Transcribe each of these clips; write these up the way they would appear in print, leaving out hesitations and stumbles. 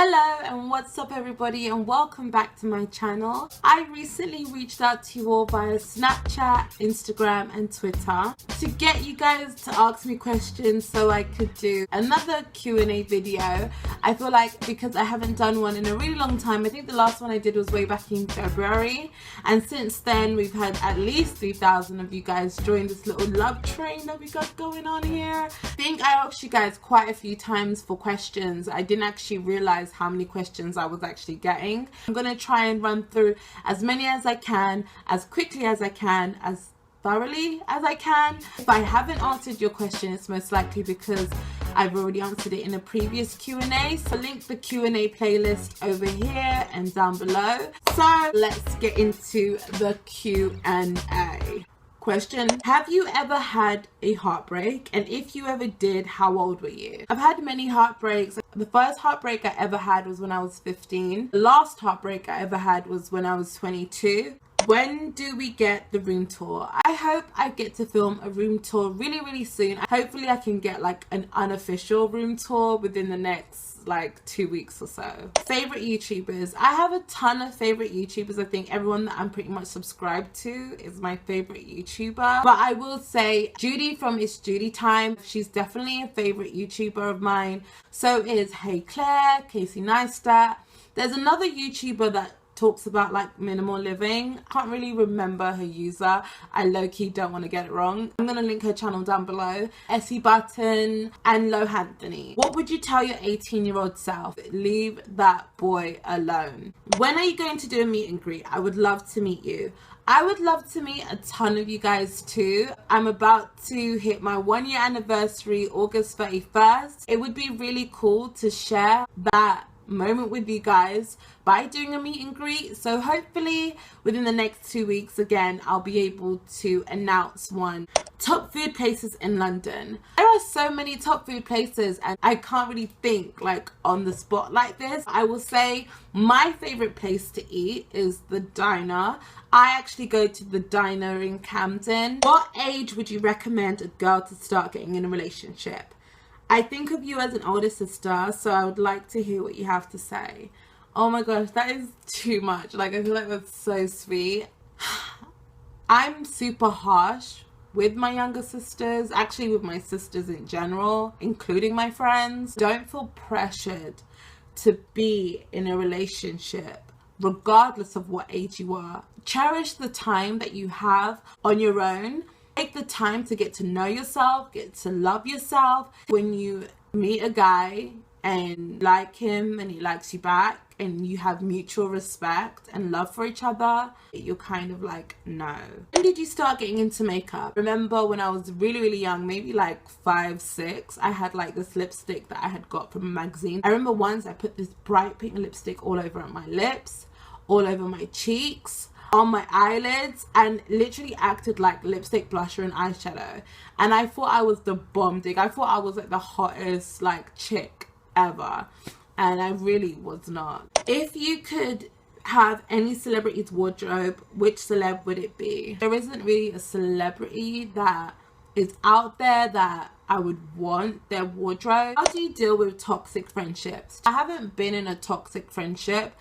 Hello and what's up everybody, and welcome back to my channel. I recently reached out to you all via Snapchat, Instagram and Twitter to get you guys to ask me questions so I could do another Q&A video. I feel like because I haven't done one in a really long time, I think the last one I did was way back in February, and since then we've had at least 3,000 of you guys join this little love train that we got going on here. I think I asked you guys quite a few times for questions. I didn't actually realize how many questions I was actually getting. I'm gonna try and run through as many as I can, as quickly as I can, as thoroughly as I can. If I haven't answered your question, it's most likely because I've already answered it in a previous Q&A. So link the Q&A playlist over here and down below. So let's get into the Q&A. Question: have you ever had a heartbreak, and if you ever did, how old were you? I've had many heartbreaks. The first heartbreak I ever had was when I was 15. The last heartbreak I ever had was when I was 22. When do we get the room tour? I hope I get to film a room tour really soon. Hopefully I can get like an unofficial room tour within the next like 2 weeks or so. Favorite YouTubers: I have a ton of favorite YouTubers. I think everyone that I'm pretty much subscribed to is my favorite YouTuber, but I will say JUDY from It's JUDY Time. She's definitely a favorite YouTuber of mine. So is Hey Claire, Casey NEISTAT. There's another YouTuber that talks about like minimal living. I can't really remember her user. I low-key don't want to get it wrong. I'm gonna link her channel down below. ESSIE and LOHANTHONY. What would you tell your 18-year-old self? Leave that boy alone. When are you going to do a meet and greet? I would love to meet you. I would love to meet a ton of you guys too. I'm about to hit my 1-year anniversary August 31st. It would be really cool to share that moment with you guys by doing a meet and greet. So hopefully within the next 2 weeks, again, I'll be able to announce one. Top food places in London. There are so many top food places and I can't really think like on the spot like this. I will say my favorite place to eat is the diner. I actually go to the diner in Camden. What age would you recommend a girl to start getting in a relationship? I think of you as an older sister, so I would like to hear what you have to say. Oh my gosh, that is too much. Like, I feel like that's so sweet. I'm super harsh with my younger sisters, actually with my sisters in general, including my friends. Don't feel pressured to be in a relationship, regardless of what age you are. Cherish the time that you have on your own. Take the time to get to know yourself, get to love yourself. When you meet a guy and like him and he likes you back and you have mutual respect and love for each other, you're kind of like, no. When did you start getting into makeup? Remember when I was really young, maybe like 5, 6, I had like this lipstick that I had got from a magazine. I remember once I put this bright pink lipstick all over my lips, all over my cheeks, on my eyelids, and literally acted like lipstick, blusher and eyeshadow. And I thought I was the bomb dick. I thought I was like the hottest like chick ever, and I really was not. If you could have any celebrity's wardrobe, which celeb would it be? There isn't really a celebrity that is out there that I would want their wardrobe. How do you deal with toxic friendships? I haven't been in a toxic friendship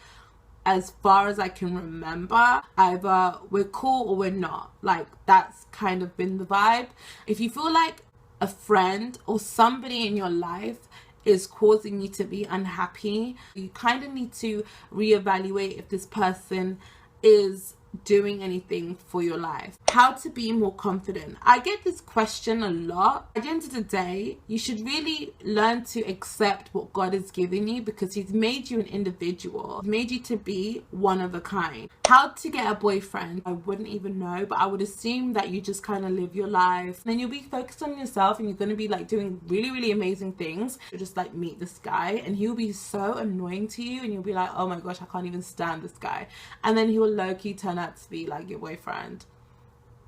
as far as I can remember. Either we're cool or we're not. Like, that's kind of been the vibe. If you feel like a friend or somebody in your life is causing you to be unhappy, you kind of need to reevaluate if this person is doing anything for your life. How to be more confident. I get this question a lot. At the end of the day, you should really learn to accept what God has given you, because he's made you an individual. He's made you to be one of a kind. How to get a boyfriend. I wouldn't even know, but I would assume that you just kind of live your life. Then you'll be focused on yourself and you're going to be like doing really amazing things. You'll just like meet this guy and he'll be so annoying to you and you'll be like, oh my gosh, I can't even stand this guy. And then he will low-key turn out to be like your boyfriend.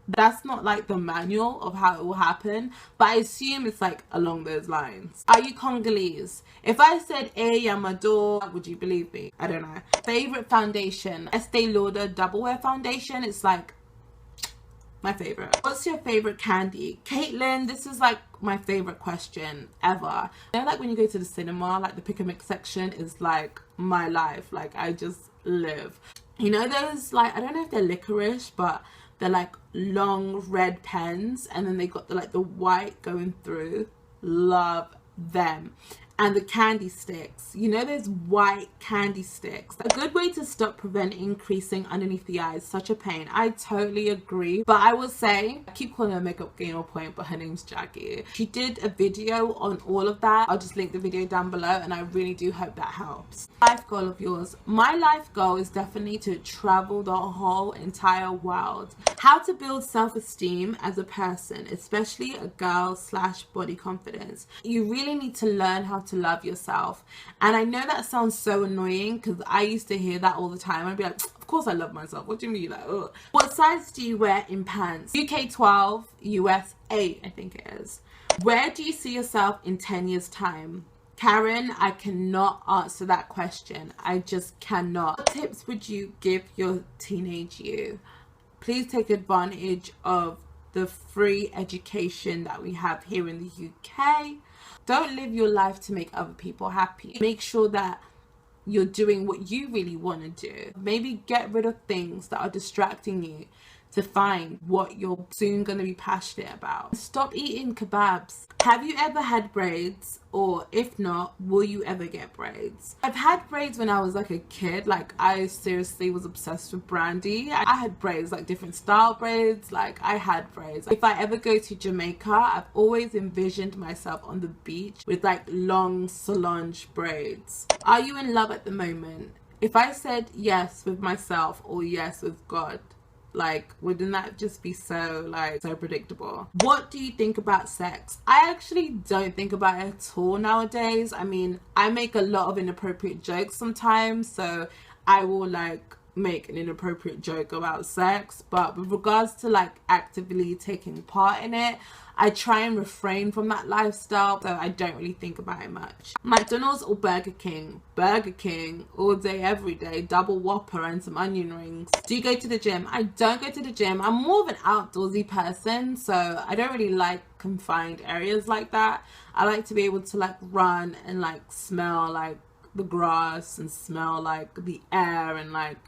That's not like the manual of how it will happen, but I assume it's like along those lines. Are you Congolese? If I said Yamado, would you believe me? I don't know. Favorite foundation? Estee Lauder Double Wear Foundation. It's like My favorite. What's your favorite candy? Caitlin, this is like my favorite question ever. You know, like when you go to the cinema, like the pick and mix section is like my life. Like I just live. You know those, like, I don't know if they're licorice, but they're like long red pens, and then they got the like the white going through. Love them. And the candy sticks, you know, those white candy sticks. A good way to stop preventing creasing underneath the eyes. Such a pain. I totally agree. But I will say, I keep calling her makeup gainer point, but her name's Jackie. She did a video on all of that. I'll just link the video down below, and I really do hope that helps. Life goal of yours. My life goal is definitely to travel the whole entire world. How to build self-esteem as a person, especially a girl / body confidence. You really need to learn how to love yourself. And I know that sounds so annoying because I used to hear that all the time. I'd be like, of course I love myself. What do you mean? Like, ugh. What size do you wear in pants? UK 12, US 8, I think it is. Where do you see yourself in 10 years time? Karen, I cannot answer that question. I just cannot. What tips would you give your teenage you? Please take advantage of the free education that we have here in the UK. Don't live your life to make other people happy. Make sure that you're doing what you really want to do. Maybe get rid of things that are distracting you to find what you're soon going to be passionate about. Stop eating kebabs. Have you ever had braids? Or if not, will you ever get braids? I've had braids when I was like a kid. Like I seriously was obsessed with Brandy. I had braids, like different style braids. Like I had braids. If I ever go to Jamaica, I've always envisioned myself on the beach with like long Solange braids. Are you in love at the moment? If I said yes with myself or yes with God, like wouldn't that just be so predictable? What do you think about sex? I actually don't think about it at all nowadays. I mean, I make a lot of inappropriate jokes sometimes, so I will like make an inappropriate joke about sex, but with regards to like actively taking part in it, I try and refrain from that lifestyle, so I don't really think about it much. McDonald's or Burger King? Burger King all day, every day. Double Whopper and some onion rings. Do you go to the gym? I don't go to the gym. I'm more of an outdoorsy person, so I don't really like confined areas like that. I like to be able to like run and like smell like the grass and smell like the air and like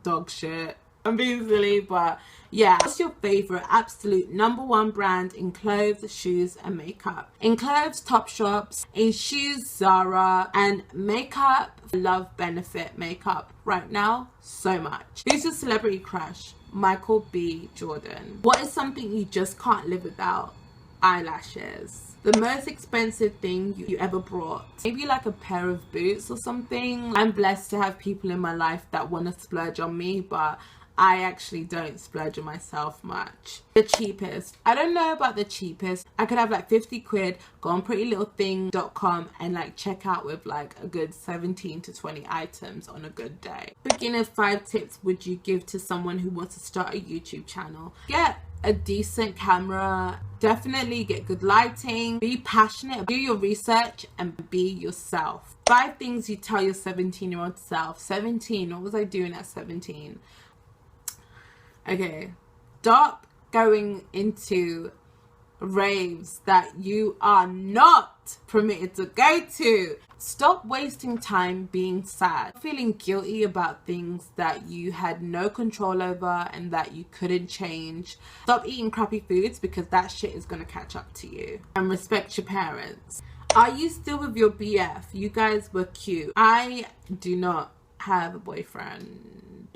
dog shit. I'm being silly, but yeah. What's your favorite absolute #1 brand in clothes, shoes and makeup? In clothes, Topshop. In shoes, Zara. And makeup, I love Benefit makeup right now so much. Who's your celebrity crush? Michael B. Jordan. What is something you just can't live without? Eyelashes. The most expensive thing you ever bought? Maybe like a pair of boots or something. I'm blessed to have people in my life that want to splurge on me, but I actually don't splurge on myself much. The cheapest. I don't know about the cheapest. I could have like 50 quid, go on prettylittlething.com and like check out with like a good 17 to 20 items on a good day. Beginner 5 tips would you give to someone who wants to start a YouTube channel? Get a decent camera, definitely get good lighting, be passionate, do your research and be yourself. 5 things you tell your 17-year-old self. 17, what was I doing at 17? Okay, stop going into raves that you are not permitted to go to. Stop wasting time being sad, feeling guilty about things that you had no control over and that you couldn't change. Stop eating crappy foods because that shit is gonna catch up to you. And respect your parents. Are you still with your BF? You guys were cute. I do not have a boyfriend.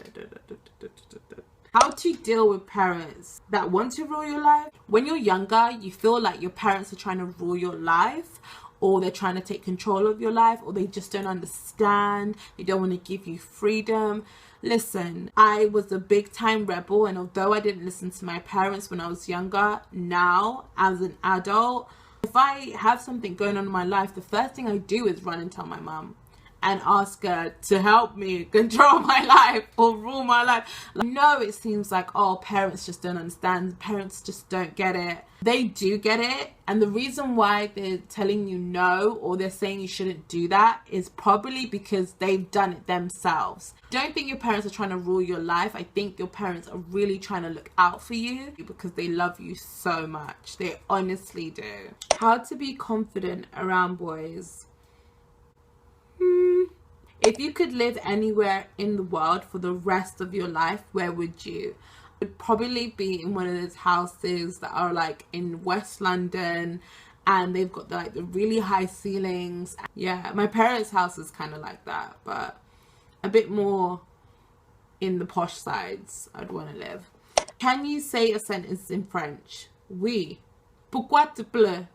How to deal with parents that want to rule your life? When you're younger, you feel like your parents are trying to rule your life, or they're trying to take control of your life, or they just don't understand. They don't want to give you freedom. Listen, I was a big time rebel, and although I didn't listen to my parents when I was younger, now as an adult, if I have something going on in my life, the first thing I do is run and tell my mum. and ask her to help me control my life or rule my life. No, it seems like, oh, parents just don't understand. Parents just don't get it. They do get it. And the reason why they're telling you no, or they're saying you shouldn't do that, is probably because they've done it themselves. Don't think your parents are trying to rule your life. I think your parents are really trying to look out for you because they love you so much. They honestly do. How to be confident around boys. If you could live anywhere in the world for the rest of your life, where would you? Would probably be in one of those houses that are like in West London, and they've got the really high ceilings. Yeah, my parents' house is kind of like that, but a bit more in the posh sides I'd want to live. Can you say a sentence in French? Oui. Pourquoi te plais?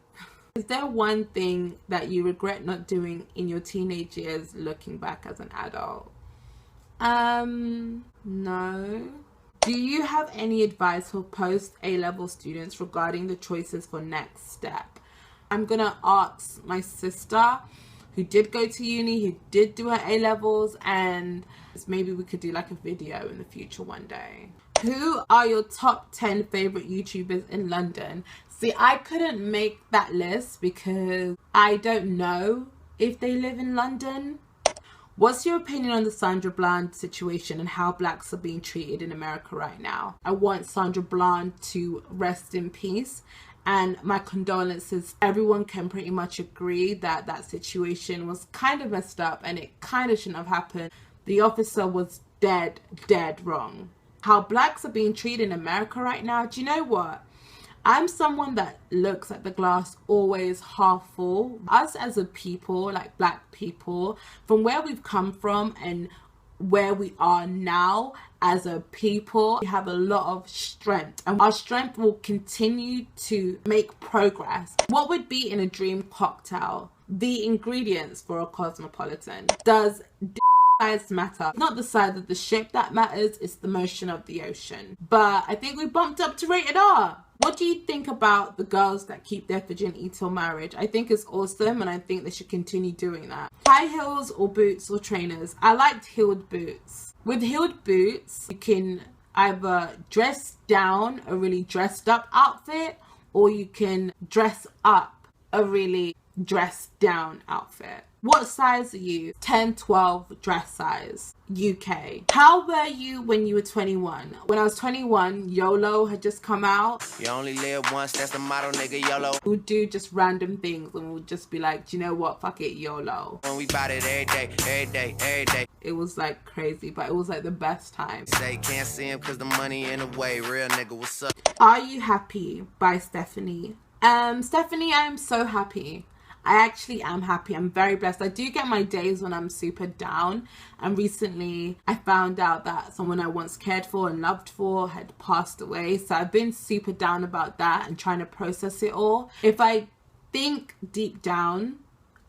Is there one thing that you regret not doing in your teenage years looking back as an adult? No. Do you have any advice for post A-level students regarding the choices for next step? I'm gonna ask my sister, who did go to uni, who did do her A-levels, and maybe we could do like a video in the future one day. Who are your top 10 favorite YouTubers in London? See, I couldn't make that list because I don't know if they live in London. What's your opinion on the Sandra Bland situation and how blacks are being treated in America right now? I want Sandra Bland to rest in peace, and my condolences. Everyone can pretty much agree that that situation was kind of messed up and it kind of shouldn't have happened. The officer was dead wrong. How blacks are being treated in America right now, do you know what? I'm someone that looks at the glass always half full. Us as a people, like black people, from where we've come from and where we are now as a people, we have a lot of strength, and our strength will continue to make progress. What would be in a dream cocktail? The ingredients for a cosmopolitan. Does size matter? Not the size of the ship that matters, it's the motion of the ocean. But I think we bumped up to rated R. What do you think about the girls that keep their virginity till marriage? I think it's awesome, and I think they should continue doing that. High heels or boots or trainers? I liked heeled boots. With heeled boots, you can either dress down a really dressed up outfit, or you can dress up a really dressed down outfit. What size are you? 10, 12 dress size. UK. How were you when you were 21? When I was 21, YOLO had just come out. You only live once, that's the motto, nigga, YOLO. We'll do just random things and we'll just be like, do you know what? Fuck it, YOLO. When we bought it every day, every day, every day. It was like crazy, but it was like the best time. Say can't see him cause the money in the way. Real nigga, what's up? Are You Happy? By Stephanie. Stephanie, I am so happy. I actually am happy. I'm very blessed. I do get my days when I'm super down, and recently I found out that someone I once cared for and loved for had passed away, so I've been super down about that and trying to process it all. If I think deep down,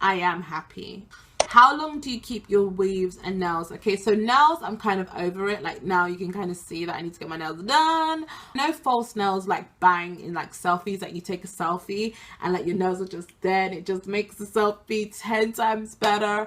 I am happy. How long do you keep your weaves and nails? Okay, so nails, I'm kind of over it. Like now you can kind of see that I need to get my nails done. No false nails like bang in like selfies, like you take a selfie and like your nails are just there and it just makes the selfie 10 times better.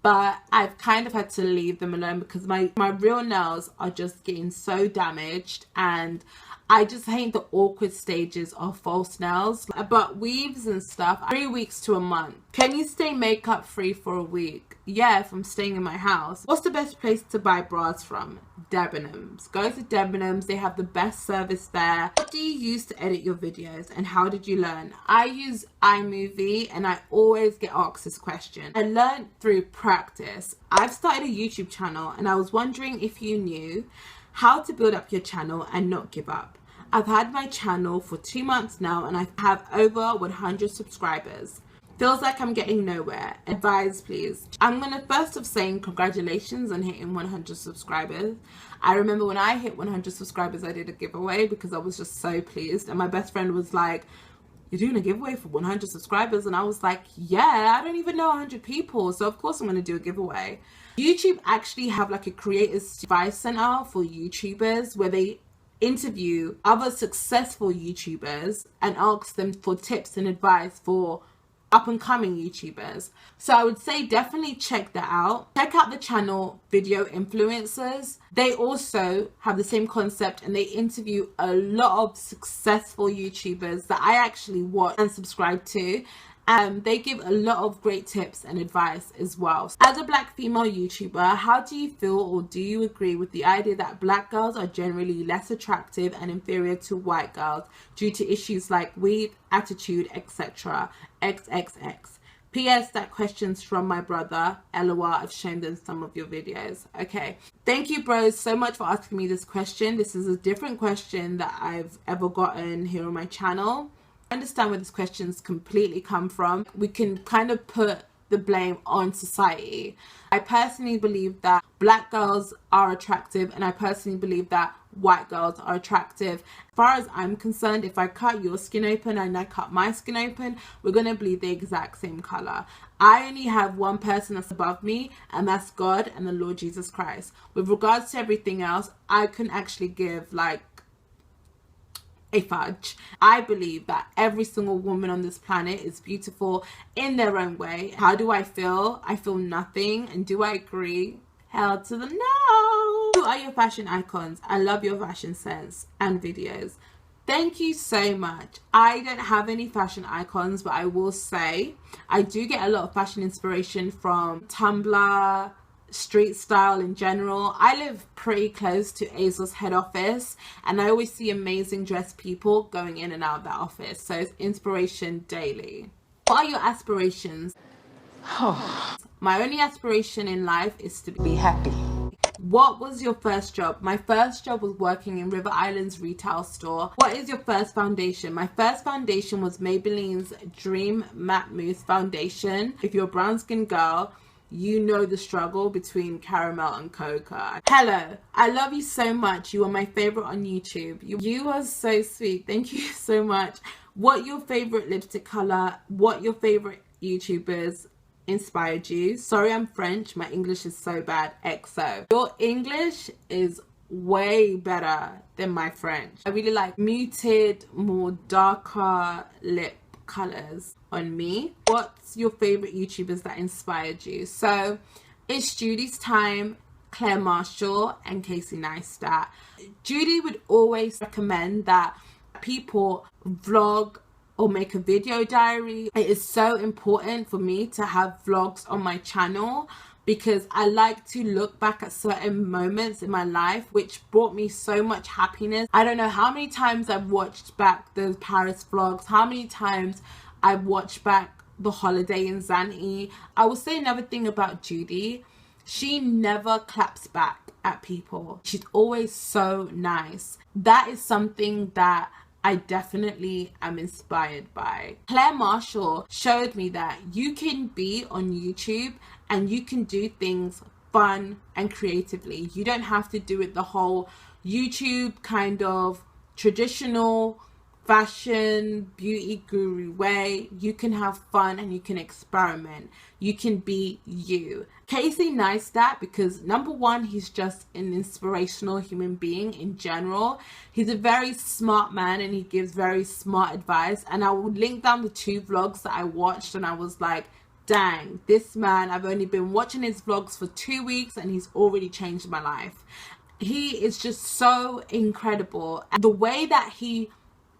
But I've kind of had to leave them alone because my real nails are just getting so damaged, and I just hate the awkward stages of false nails. But weaves and stuff, 3 weeks to a month. Can you stay makeup free for a week? Yeah, if I'm staying in my house. What's the best place to buy bras from? Debenhams. Go to Debenhams, they have the best service there. What do you use to edit your videos and how did you learn? I use iMovie and I always get asked this question. I learned through practice. I've started a YouTube channel and I was wondering if you knew how to build up your channel and not give up. I've had my channel for 2 months now and I have over 100 subscribers. Feels like I'm getting nowhere. Advise please. I'm gonna first off saying congratulations on hitting 100 subscribers. I remember when I hit 100 subscribers I did a giveaway because I was just so pleased, and my best friend was like, you're doing a giveaway for 100 subscribers? And I was like, yeah, I don't even know 100 people, so of course I'm gonna do a giveaway. YouTube actually have like a creators advice center for YouTubers where they interview other successful YouTubers and ask them for tips and advice for up and coming YouTubers. So I would say definitely check that out. Check out the channel Video Influencers. They also have the same concept and they interview a lot of successful YouTubers that I actually watch and subscribe to. They give a lot of great tips and advice as well. As a black female YouTuber, how do you feel or do you agree with the idea that black girls are generally less attractive and inferior to white girls due to issues like weave, attitude, etc. XXX. P.S. That question's from my brother. LOL, I've shown them some of your videos. Okay. Thank you, bros, so much for asking me this question. This is a different question that I've ever gotten here on my channel. I understand where this question's completely come from. We can kind of put the blame on society. I personally believe that black girls are attractive and I personally believe that white girls are attractive. As far as I'm concerned, if I cut your skin open and I cut my skin open, we're gonna bleed the exact same color. I only have one person that's above me, and that's God and the Lord Jesus Christ. With regards to everything else, I can actually give like a fudge. I believe that every single woman on this planet is beautiful in their own way. How do I feel? I feel nothing. And do I agree? Hell to the no. Who are your fashion icons? I love your fashion sense and videos. Thank you so much. I don't have any fashion icons, but I will say I do get a lot of fashion inspiration from Tumblr, street style in general. I live pretty close to ASOS head office and I always see amazing dressed people going in and out of that office, so it's inspiration daily. What are your aspirations? My only aspiration in life is to be happy. What was your first job? My first job was working in River Island's retail store. What is your first foundation? My first foundation was Maybelline's Dream Matte Mousse Foundation. If you're a brown skin girl, you know the struggle between caramel and cocoa. Hello, I love you so much. You are my favorite on YouTube. You are so sweet. Thank you so much. What your favorite lipstick color? What your favorite YouTubers inspired you? Sorry, I'm French. My English is so bad. EXO. Your English is way better than my French. I really like muted, more darker lip colors on me. What's your favorite YouTubers that inspired you? So it's Judy's Time, Claire Marshall, and Casey Neistat. Judy would always recommend that people vlog or make a video diary. It is so important for me to have vlogs on my channel because I like to look back at certain moments in my life which brought me so much happiness. I don't know how many times I've watched back those Paris vlogs, how many times I've watched back the holiday in Zante. I will say another thing about Judy. She never claps back at people. She's always so nice. That is something that I definitely am inspired by. Claire Marshall showed me that you can be on YouTube and you can do things fun and creatively. You don't have to do it the whole YouTube kind of traditional fashion beauty guru way. You can have fun and you can experiment. You can be you. Casey Neistat, because number one, he's just an inspirational human being in general. He's a very smart man and he gives very smart advice, and I will link down the 2 vlogs that I watched and I was like, dang, this man, I've only been watching his vlogs for 2 weeks and he's already changed my life. He is just so incredible. And the way that he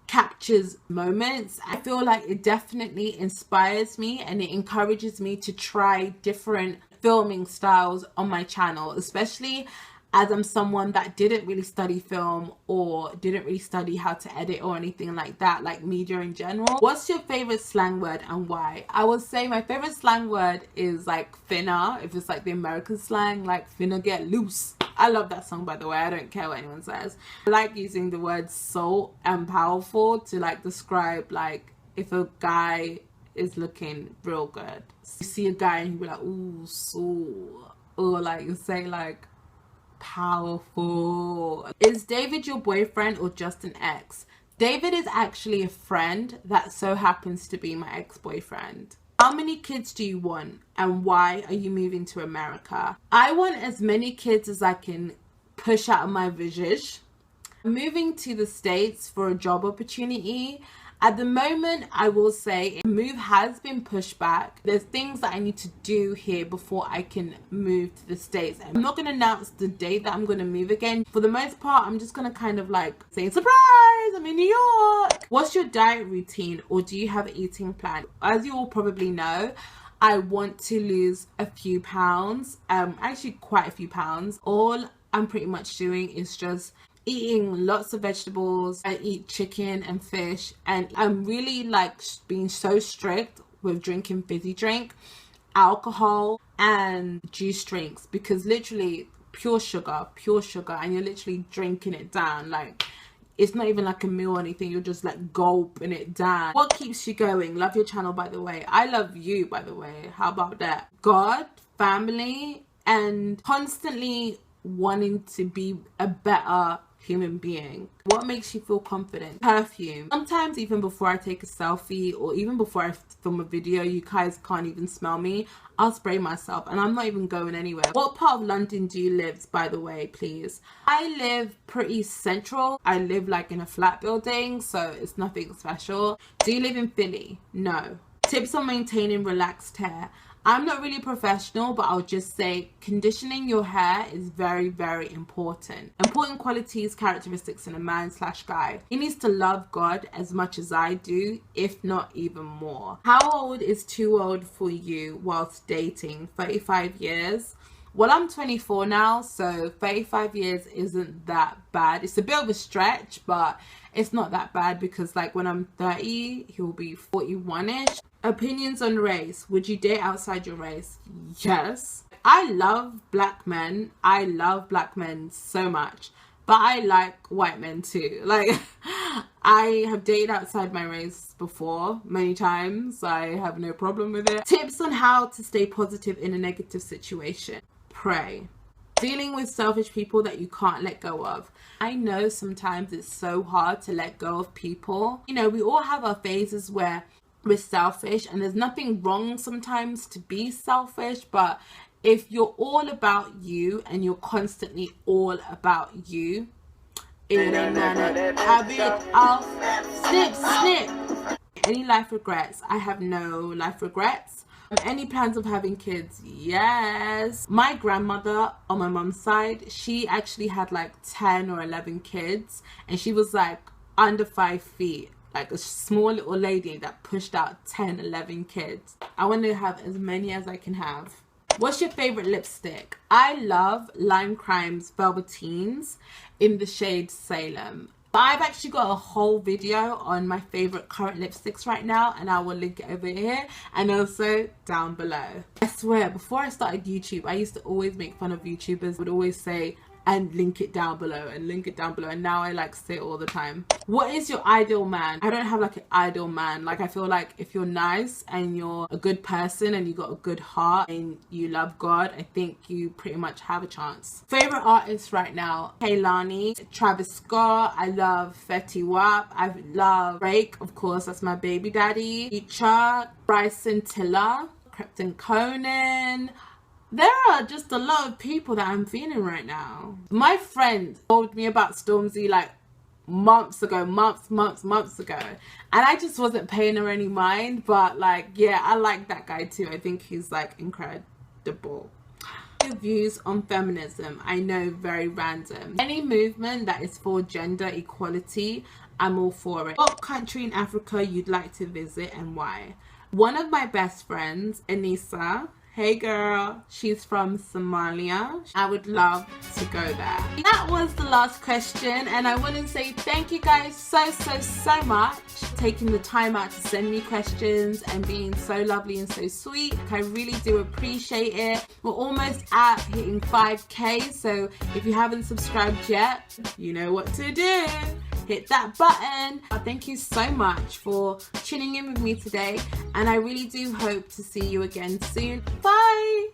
captures moments, I feel like it definitely inspires me and it encourages me to try different filming styles on my channel, especially as I'm someone that didn't really study film or didn't really study how to edit or anything like that, like media in general. What's your favorite slang word and why? I would say my favorite slang word is like finna, if it's like the American slang, like finna get loose. I love that song, by the way. I don't care what anyone says. I like using the words so and powerful to like describe like if a guy is looking real good. You see a guy and you be like, ooh, so, or like you say like powerful. Is David your boyfriend or just an ex? David is actually a friend that so happens to be my ex-boyfriend. How many kids do you want and why are you moving to America? I want as many kids as I can push out of my visage. I'm moving to the States for a job opportunity. At the moment, I will say the move has been pushed back. There's things that I need to do here before I can move to the States. I'm not going to announce the date that I'm going to move again. For the most part, I'm just going to kind of like say, surprise, I'm in New York. What's your diet routine, or do you have an eating plan? As you all probably know, I want to lose a few pounds, actually quite a few pounds. All I'm pretty much doing is just eating lots of vegetables. I eat chicken and fish, and I'm really like being so strict with drinking fizzy drink, alcohol and juice drinks, because literally pure sugar, and you're literally drinking it down. Like, it's not even like a meal or anything, you're just like gulping it down. What keeps you going? Love your channel, by the way. I love you, by the way. How about that? God, family, and constantly wanting to be a better human being. What makes you feel confident? Perfume. Sometimes even before I take a selfie, or even before I film a video, you guys can't even smell me, I'll spray myself, and I'm not even going anywhere. What part of London do you live, by the way, please? I live pretty central. I live like in a flat building, so it's nothing special. Do you live in Philly? No. Tips on maintaining relaxed hair. I'm not really professional, but I'll just say conditioning your hair is very, very important. Important qualities, characteristics in a man/guy. He needs to love God as much as I do, if not even more. How old is too old for you whilst dating? 35 years. Well, I'm 24 now, so 35 years isn't that bad. It's a bit of a stretch, but it's not that bad, because like when I'm 30, he'll be 41-ish. Opinions on race. Would you date outside your race? Yes. I love black men. I love black men so much, but I like white men too. Like, I have dated outside my race before many times. I have no problem with it. Tips on how to stay positive in a negative situation. Pray. Dealing with selfish people that you can't let go of. I know sometimes it's so hard to let go of people. You know, we all have our phases where we're selfish, and there's nothing wrong sometimes to be selfish, but if you're all about you and you're constantly all about you, it ain't none habit of snip. Any life regrets? I have no life regrets. Any plans of having kids? Yes. My grandmother on my mom's side, she actually had like 10 or 11 kids, and she was like under 5 feet. Like a small little lady that pushed out 10, 11 kids. I want to have as many as I can have. What's your favorite lipstick? I love Lime Crime's Velveteens in the shade Salem. I've actually got a whole video on my favorite current lipsticks right now, and I will link it over here and also down below. I swear, before I started YouTube, I used to always make fun of YouTubers, would always say, and link it down below, and link it down below, and now I like say it all the time. What is your ideal man? I don't have like an ideal man. Like, I feel like if you're nice and you're a good person and you got a good heart and you love God, I think you pretty much have a chance. Favorite artists right now? Kehlani, Travis Scott, I love Fetty Wap, I love Drake, of course, that's my baby daddy, Future, Bryson Tiller, Krypton Conan. There are just a lot of people that I'm feeling right now. My friend told me about Stormzy like months ago, months ago, and I just wasn't paying her any mind, but like, yeah, I like that guy too. I think he's like incredible. Your views on feminism? I know, very random. Any movement that is for gender equality, I'm all for it. What country in Africa you'd like to visit and why? One of my best friends, Anissa, hey girl, she's from Somalia. I would love to go there. That was the last question, and I want to say thank you guys so much for taking the time out to send me questions and being so lovely and so sweet. I really do appreciate it. We're almost at hitting 5k, so if you haven't subscribed yet, you know what to do. Hit that button. Thank you so much for tuning in with me today, and I really do hope to see you again soon. Bye.